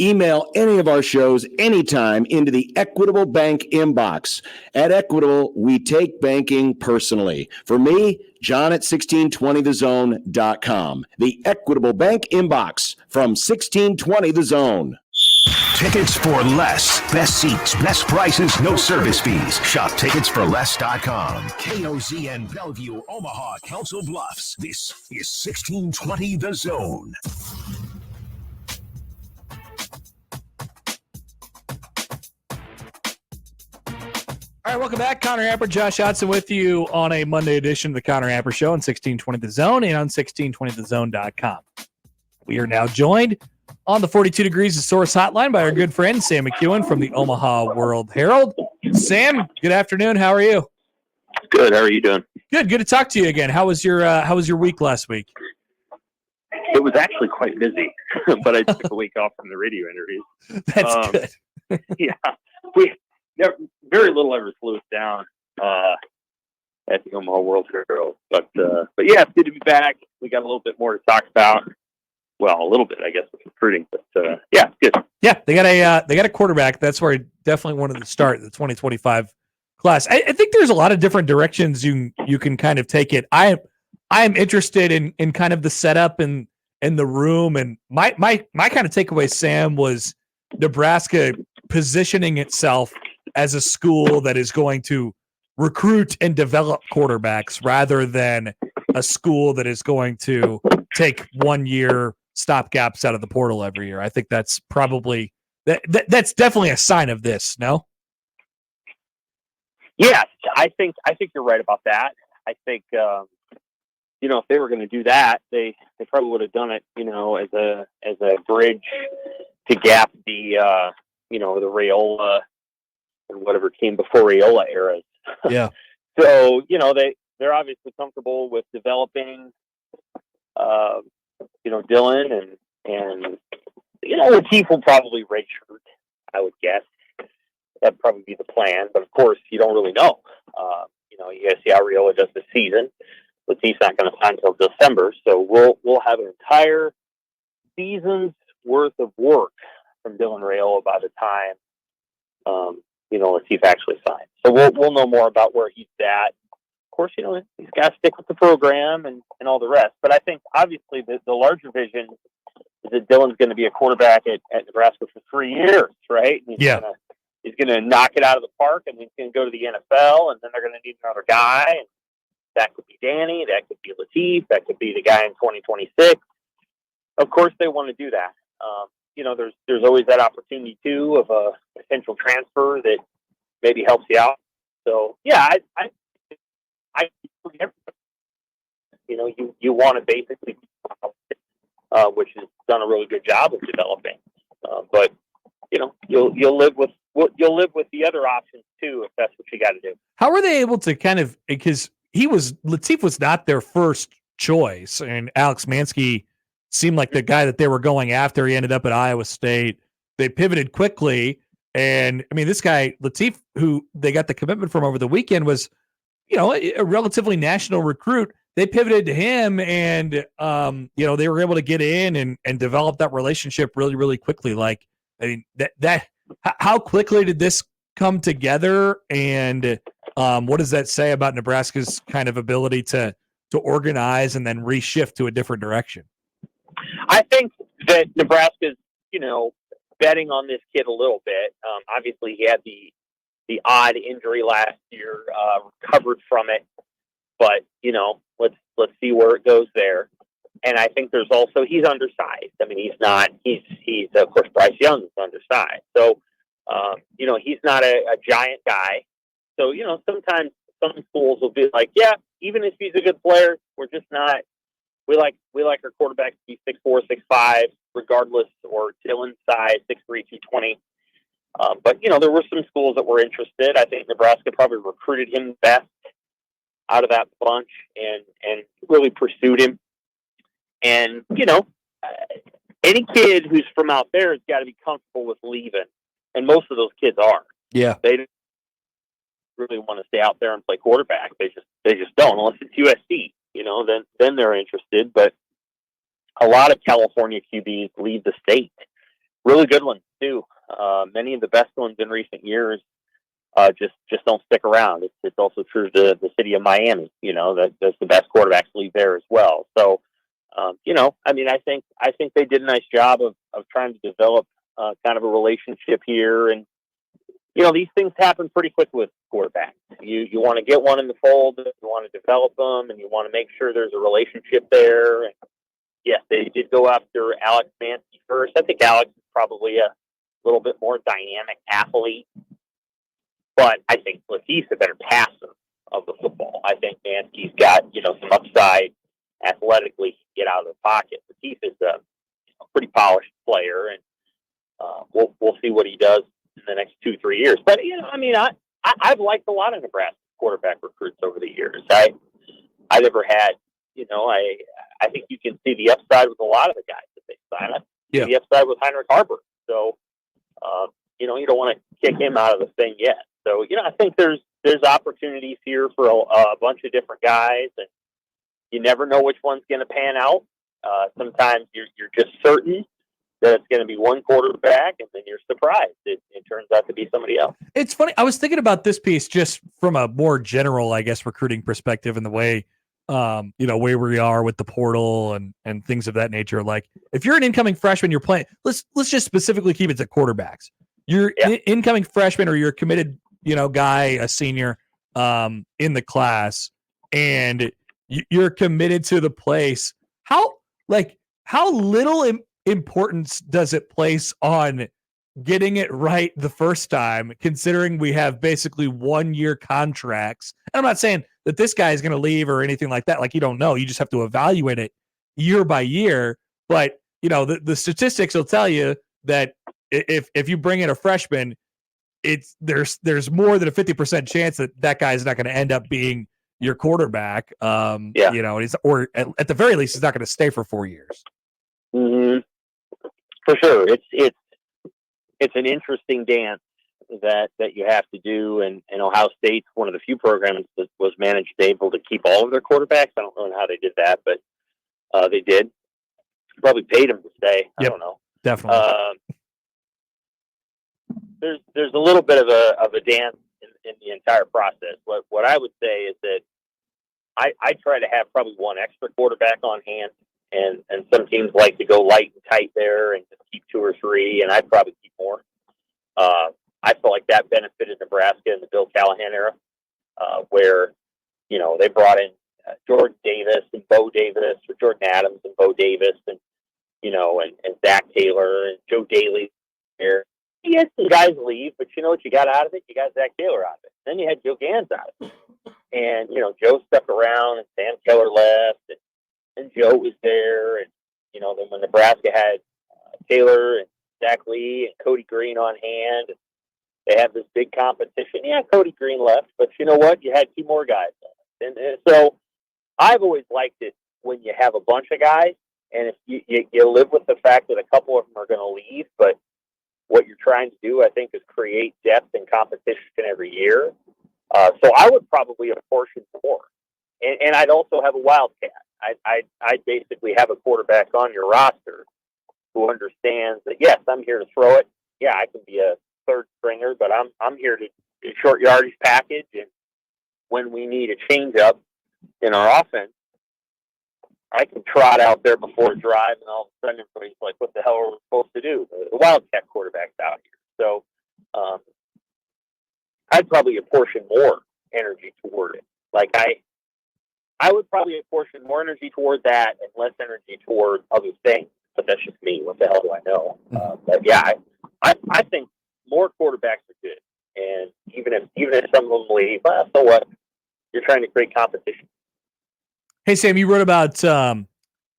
Email any of our shows anytime into the Equitable Bank inbox. At Equitable, we take banking personally. For me, John at 1620thezone.com. The Equitable Bank inbox from 1620 The Zone. Tickets for less. Best seats, best prices, no service fees. Shop ticketsforless.com. KOZN Bellevue, Omaha, Council Bluffs. This is 1620 The Zone. All right, welcome back. Connor Happer, Josh Hodson with you on a Monday edition of the Connor Happer Show on 1620 The Zone and on 1620thezone.com. We are now joined on the 42 Degrees of Source hotline by our good friend Sam McKewon from the Omaha World-Herald. Sam, good afternoon. How are you? Good. How are you doing? Good to talk to you again. How was your week last week? It was actually quite busy, but I took a week off from the radio interviews. That's good. Yeah, very little ever slowed us down at the Omaha World-Herald, but yeah, it's good to be back. We got a little bit more to talk about. Well, a little bit, I guess, with recruiting, but yeah, good. Yeah, they got a quarterback. That's where I definitely wanted to start the 2025 class. I think there's a lot of different directions you can kind of take it. I am interested in kind of the setup and the room, and my kind of takeaway, Sam, was Nebraska positioning itself as a school that is going to recruit and develop quarterbacks rather than a school that is going to take 1 year stopgaps out of the portal every year. I think that's probably that's definitely a sign of this. No. Yeah, I think you're right about that. I think if they were going to do that, they probably would have done it, as a bridge to gap the the Raiola and whatever came before Raiola eras. Yeah. So they're obviously comfortable with developing Dylan and Lateef will probably redshirt, I would guess. That'd probably be the plan, but of course you don't really know. You gotta see how Raiola does this season. Lateef's not going to sign until December, so we'll have an entire season's worth of work from Dylan Raiola by the time Lateef actually signs. So we'll know more about where he's at. Of course, he's got to stick with the program and all the rest. But I think obviously the larger vision is that Dylan's going to be a quarterback at Nebraska for 3 years, right? And he's going to knock it out of the park, and he's going to go to the NFL, and then they're going to need another guy. And that could be Danny, that could be Lateef, that could be the guy in 2026. Of course, they want to do that. There's always that opportunity too of a potential transfer that maybe helps you out. So yeah, you want to basically, which has done a really good job of developing. But you'll live with the other options too if that's what you got to do. How were they able to because Lateef was not their first choice, and Alex Mansky seemed like the guy that they were going after. He ended up at Iowa State. They pivoted quickly, and this guy Lateef, who they got the commitment from over the weekend, was a relatively national recruit. They pivoted to him, and they were able to get in and develop that relationship really, really quickly. How quickly did this come together, and what does that say about Nebraska's kind of ability to organize and then reshift to a different direction? I think that Nebraska's, betting on this kid a little bit. Obviously, he had the odd injury last year, recovered from it, but let's see where it goes there. And I think there's also he's undersized. He's of course Bryce Young is undersized, so he's not a giant guy. So sometimes some schools will be like, yeah, even if he's a good player, we're just not. We like our quarterback to be 6'4", 6'5", regardless, or Dylan's size, 6'3", 220. But there were some schools that were interested. I think Nebraska probably recruited him best out of that bunch and really pursued him. And any kid who's from out there has got to be comfortable with leaving, and most of those kids are. Yeah, they don't really want to stay out there and play quarterback. They just don't, unless it's USC. Then they're interested. But a lot of California QBs leave the state really good ones too. Many of the best ones in recent years just don't stick around. It's also true to the city of Miami. That the best quarterbacks leave there as well. So, I think they did a nice job of trying to develop kind of a relationship here. And these things happen pretty quickly with quarterbacks. You want to get one in the fold, you want to develop them, and you want to make sure there's a relationship there. And yes, they did go after Alex Mansky first. I think Alex is probably a little bit more dynamic athlete, but I think Lateef's a better passer of the football. I think Mansky's got some upside athletically, get out of the pocket. Lateef is a pretty polished player, and we'll see what he does in the next 2-3 years. But I've liked a lot of Nebraska quarterback recruits over the years. I never had, I think you can see the upside with a lot of the guys that they sign. Yeah. The upside with Heinrich Harbert. So, you don't want to kick him out of the thing yet. So, I think there's opportunities here for a bunch of different guys, and you never know which one's going to pan out. Sometimes you're just certain that it's going to be one quarterback, and then you're surprised. It turns out to be somebody else. It's funny. I was thinking about this piece just from a more general, I guess, recruiting perspective and the way, where we are with the portal and things of that nature. Like, if you're an incoming freshman, you're playing. Let's just specifically keep it to quarterbacks. You're incoming freshman, or you're a committed, guy, a senior, in the class, and you're committed to the place. How little importance does it place on getting it right the first time, considering we have basically 1-year contracts? And I'm not saying that this guy is going to leave or anything like that. Like, you don't know. You just have to evaluate it year by year. But, the statistics will tell you that if you bring in a freshman, there's more than a 50% chance that guy is not going to end up being your quarterback. And or at the very least, he's not going to stay for 4 years. Mm-hmm. For sure. It's an interesting dance that you have to do. And Ohio State's one of the few programs that was managed able to keep all of their quarterbacks. I don't know how they did that, but they did. Probably paid them to stay. I don't know. Definitely. There's a little bit of a dance in the entire process. What I would say is that I try to have probably one extra quarterback on hand, and some teams like to go light and tight there and just keep 2 or 3, and I'd probably keep more. I feel like that benefited Nebraska in the Bill Callahan era, where they brought in Jordan Davis and Bo Davis, or Jordan Adams and Bo Davis, and and Zach Taylor and Joe Daly there. You had some guys leave, but you know what you got out of it? You got Zach Taylor out of it. Then you had Joe Gans out of it. And, Joe stuck around, and Sam Keller left, and Joe was there. And, then when Nebraska had Taylor and Zach Lee and Cody Green on hand, they had this big competition. Yeah, Cody Green left, but you know what? You had 2 more guys. And so I've always liked it when you have a bunch of guys, and if you live with the fact that a couple of them are going to leave, but what you're trying to do, I think, is create depth and competition every year. So I would probably apportion more, and I'd also have a wildcat. I'd basically have a quarterback on your roster who understands that, yes, I'm here to throw it. Yeah, I can be a third stringer, but I'm here to short yardage package, and when we need a change up in our offense, I can trot out there before a drive, and all of a sudden everybody's like, what the hell are we supposed to do? The wildcat quarterback's out here. So I'd probably apportion more energy toward it. Like I would probably apportion more energy toward that and less energy toward other things. But that's just me. What the hell do I know? But yeah, I think more quarterbacks are good. And even if some of them leave, so what? You're trying to create competition. Hey Sam, you wrote about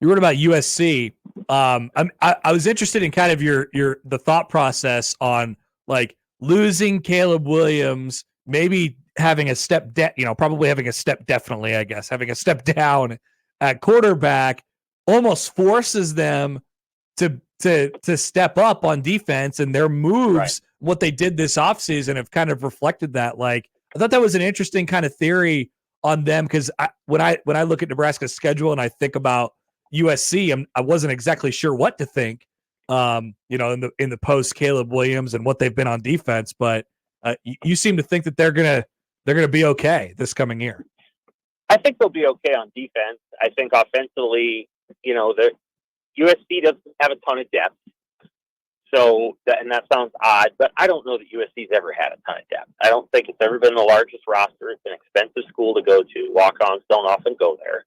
USC. I was interested in kind of the thought process on like losing Caleb Williams, maybe having a step probably having a step definitely, I guess, having a step down at quarterback almost forces them to step up on defense, and their moves, right, what they did this offseason have kind of reflected that. Like, I thought that was an interesting kind of theory on them, because when I look at Nebraska's schedule and I think about USC, I wasn't exactly sure what to think. in the post Caleb Williams and what they've been on defense. But you seem to think that they're gonna be okay this coming year. I think they'll be okay on defense. I think offensively, the USC doesn't have a ton of depth. So, and that sounds odd, but I don't know that USC's ever had a ton of depth. I don't think it's ever been the largest roster. It's an expensive school to go to. Walk-ons don't often go there.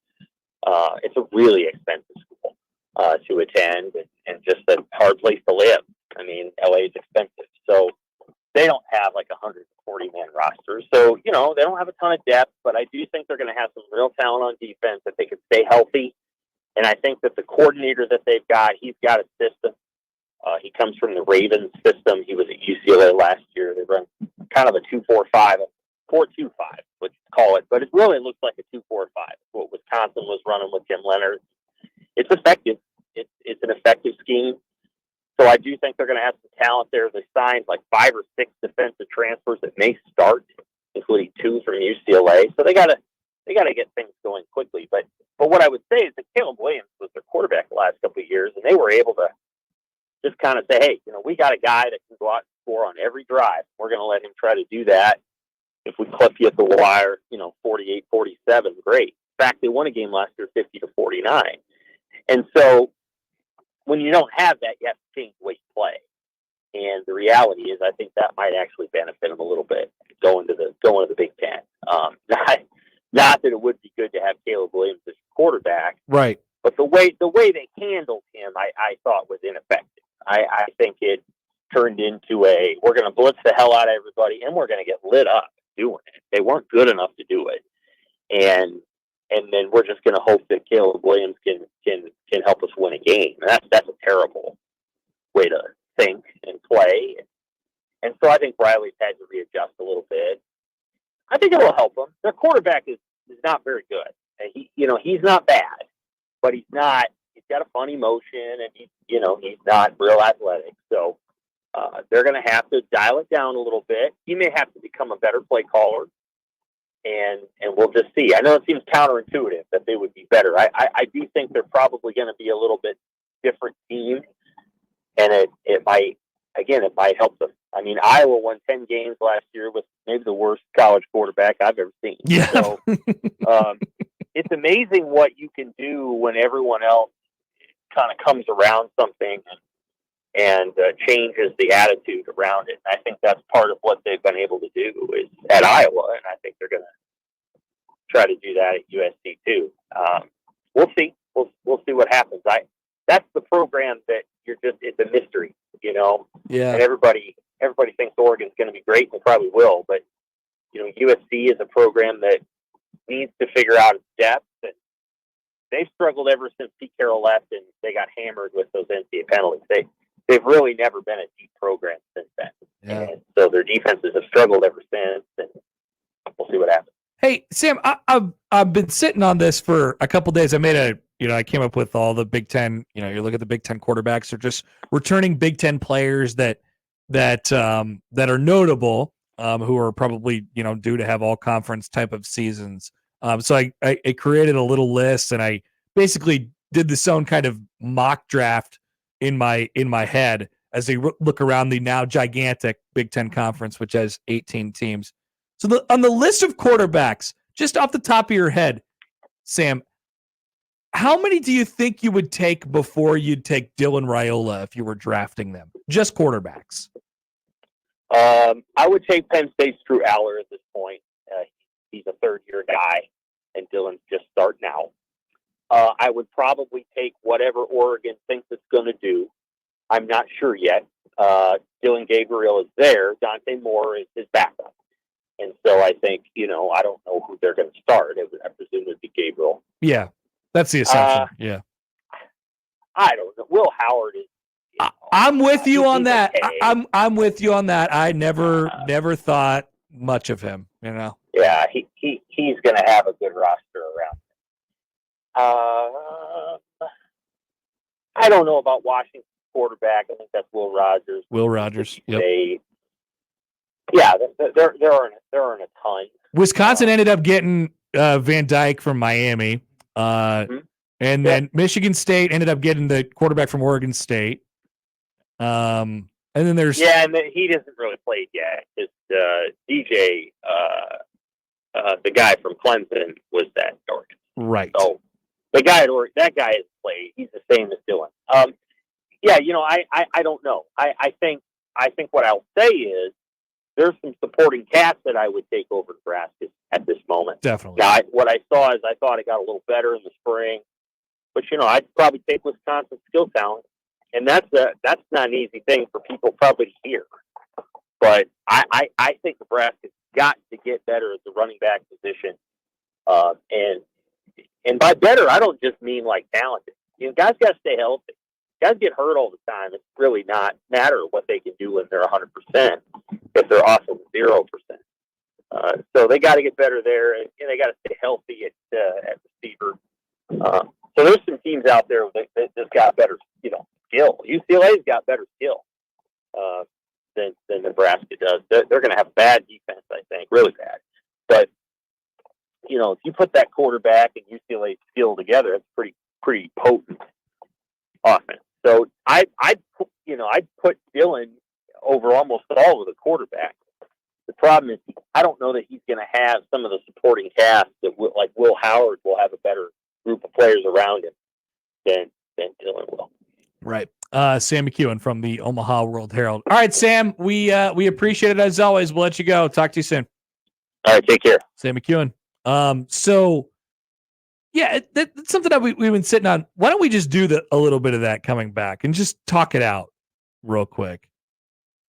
It's a really expensive school to attend, and just a hard place to live. I mean, LA is expensive. So they don't have like 140-man roster. So, they don't have a ton of depth, but I do think they're going to have some real talent on defense if they can stay healthy. And I think that the coordinator that they've got, he's got a system. He comes from the Ravens system. He was at UCLA last year. They run kind of a 2-4-5, 4-2-5, what you call it. But it really looks like a 2-4-5. What Wisconsin was running with Tim Leonard. It's effective. It's an effective scheme. So I do think they're going to have some talent there. They signed like 5 or 6 defensive transfers that may start, including 2 from UCLA. So they got to get things going quickly. But what I would say is that Caleb Williams was their quarterback the last couple of years, and they were able to just kind of say, hey, we got a guy that can go out and score on every drive. We're going to let him try to do that. If we clip you at the wire, 48-47, great. In fact, they won a game last year 50-49. And so when you don't have that, you have to change the way you play. And the reality is, I think that might actually benefit them a little bit going to the Big Ten. Not that it would be good to have Caleb Williams as quarterback, right? But the way they handled him, I thought was ineffective. I think it turned into we're going to blitz the hell out of everybody, and we're going to get lit up doing it. They weren't good enough to do it, and then we're just going to hope that Caleb Williams can help us win a game. And that's a terrible way to think and play. And so I think Riley's had to readjust a little bit. I think it will help them. Their quarterback is not very good. And he's not bad, but he's not. He's got a funny motion, and he's not real athletic. So they're going to have to dial it down a little bit. He may have to become a better play caller, and we'll just see. I know it seems counterintuitive that they would be better. I do think they're probably going to be a little bit different team, and it might help them. I mean, Iowa won 10 games last year with maybe the worst college quarterback I've ever seen. Yeah. So it's amazing what you can do when everyone else kind of comes around something and changes the attitude around it. And I think that's part of what they've been able to do is at Iowa, and I think they're going to try to do that at USC too. We'll see. We'll see what happens. That's the program that it's a mystery, Yeah. And everybody thinks Oregon's going to be great, and they probably will. But USC is a program that needs to figure out its depth, and they've struggled ever since Pete Carroll left, and they got hammered with those NCAA penalties. They've really never been a deep program since then. Yeah. And so their defenses have struggled ever since, and we'll see what happens. Hey, Sam, I've been sitting on this for a couple days. I made I came up with all the Big Ten. You look at the Big Ten quarterbacks, or just returning Big Ten players that are notable, who are probably due to have all conference type of seasons. So I created a little list, and I basically did this own kind of mock draft in my head as they look around the now gigantic Big Ten conference, which has 18 teams. So on the list of quarterbacks, just off the top of your head, Sam, how many do you think you would take before you'd take Dylan Raiola if you were drafting them? Just quarterbacks. I would take Penn State's Drew Aller at this point. He's a third-year guy, and Dylan's just starting out. I would probably take whatever Oregon thinks it's going to do. I'm not sure yet. Dylan Gabriel is there. Dante Moore is his backup. And so I think, I don't know who they're going to start. I presume it would be Gabriel. Yeah, that's the assumption. Yeah. I don't know. Will Howard is. I'm with you on that. Okay. I'm with you on that. I never thought much of him. Yeah, he's going to have a good roster around him. I don't know about Washington quarterback. I think that's Will Rogers. Will Rogers. Yep. Yeah, there aren't a ton. Wisconsin ended up getting Van Dyke from Miami, and then Michigan State ended up getting the quarterback from Oregon State. And then there's and he doesn't really play yet. It's DJ, the guy from Clemson, was that Oregon. right. So the guy at Oregon, that guy has played. He's the same as Dylan. I don't know. I think what I'll say is there's some supporting cast that I would take over Nebraska at this moment. Definitely. Yeah, what I saw is I thought it got a little better in the spring, but I'd probably take Wisconsin's skill talent, and that's not an easy thing for people probably to hear. But I think Nebraska's got to get better at the running back position, and by better I don't just mean like talented. Guys got to stay healthy. Guys get hurt all the time. It's really not matter what they can do when they're 100%. If they're awesome 0%. So they got to get better there, and they got to stay healthy at receiver. So there's some teams out there that just got better, skill. UCLA's got better skill than Nebraska does. They're going to have bad defense, I think, really bad. But if you put that quarterback and UCLA skill together, it's pretty potent offense. So I'd put Dylan over almost all of the quarterbacks. The problem is I don't know that he's going to have some of the supporting cast that like Will Howard will have a better group of players around him than Dylan will. Right. Sam McKewon from the Omaha World-Herald. All right, Sam, we appreciate it as always. We'll let you go. Talk to you soon. All right, take care. Sam McKewon. So yeah, that's something that we've been sitting on. Why don't we just do a little bit of that coming back and just talk it out real quick?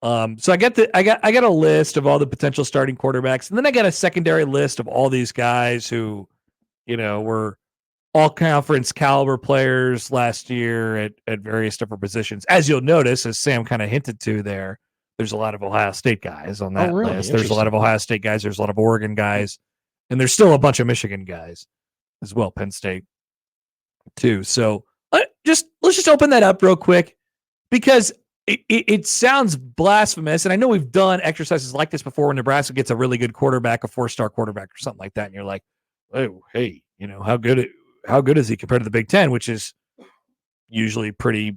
So I got a list of all the potential starting quarterbacks, and then I got a secondary list of all these guys who, were all conference caliber players last year at various different positions. As you'll notice, as Sam kind of hinted to there, there's a lot of Ohio State guys on that list. There's a lot of Ohio State guys. There's a lot of Oregon guys, and there's still a bunch of Michigan guys as well, Penn State too. So let's just open that up real quick, because it sounds blasphemous. And I know we've done exercises like this before when Nebraska gets a really good quarterback, a 4-star quarterback or something like that. And you're like, oh, hey, how good is he compared to the Big Ten, which is usually pretty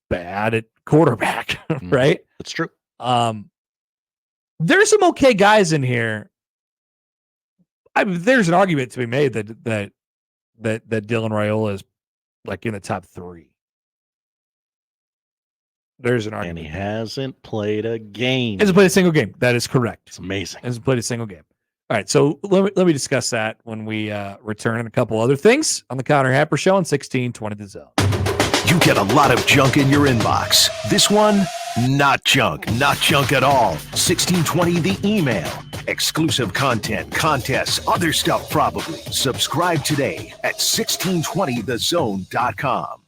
bad at quarterback, right? That's true. There's some okay guys in here. There's an argument to be made that Dylan Raiola is like in the top 3. There's an argument. And he hasn't played a game. Hasn't played a single game. That is correct. It's amazing. Hasn't played a single game. All right, so let me discuss that when we return, and a couple other things on the Connor Happer Show on 1620 The Zone. You get a lot of junk in your inbox. This one, not junk at all. 1620 The Email. Exclusive content, contests, other stuff probably. Subscribe today at 1620thezone.com.